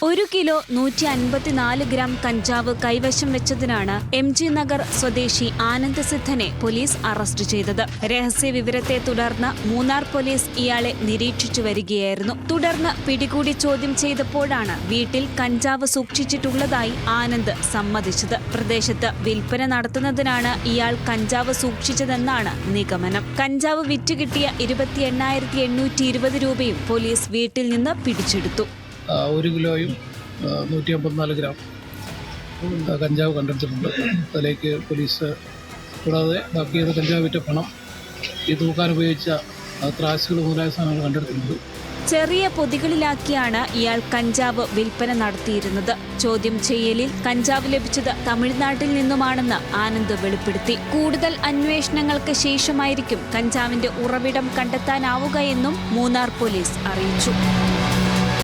1 kilo 154 gram കഞ്ചാവ് കൈവശം വെച്ചതിനാണ് MG Nagar സ്വദേശി ആനന്ദ് സിദ്ധനെ പോലീസ് അറസ്റ്റ് ചെയ്തത്. രഹസ്യ വിവരത്തെ തുടർന്ന് മൂന്നാർ പോലീസ് ഇയാളെ നിരീക്ഷിച്ചു വരികയായിരുന്നു. തുടർന്ന് പിടികൂടി ചോദ്യം ചെയ്തപ്പോഴാണ് വീട്ടിൽ കഞ്ചാവ് സൂക്ഷിച്ചിട്ടുള്ളതായി ആനന്ദ് സമ്മതിച്ചത്. പ്രദേശത്ത് വിൽപ്പന നടത്തുന്നതിനാണ് ഇയാൾ കഞ്ചാവ് സൂക്ഷിച്ചതെന്നാണ് നിഗമനം. കഞ്ചാവ് വിറ്റുകിട്ടിയ 28,820 രൂപയും പോലീസ് വീട്ടിൽ നിന്ന് പിടിച്ചെടുത്തു. 1 കിലോയും 154 ഗ്രാം കഞ്ചാവ് കണ്ടെടുത്തിട്ടുണ്ട്. അതിലേക്ക് പോലീസ് കൂടാതെ ബാക്കി ചെയ്ത കഞ്ചാവ് വിറ്റ പണം ഈ തൂക്കാൻ ഉപയോഗിച്ച ത്രാസുകൾ മുതലായ സാധനങ്ങൾ കണ്ടെടുത്തിട്ടുണ്ട്. ചെറിയ പൊതികളിലാക്കിയാണ് ഇയാൾ കഞ്ചാവ് വിൽപ്പന നടത്തിയിരുന്നത്. ചോദ്യം ചെയ്യലിൽ കഞ്ചാവ് ലഭിച്ചത് തമിഴ്നാട്ടിൽ നിന്നുമാണെന്ന് ആനന്ദ് വെളിപ്പെടുത്തി. കൂടുതൽ അന്വേഷണങ്ങൾക്ക് ശേഷമായിരിക്കും കഞ്ചാവിന്റെ ഉറവിടം കണ്ടെത്താനാവുക എന്നും മൂന്നാർ പോലീസ് അറിയിച്ചു.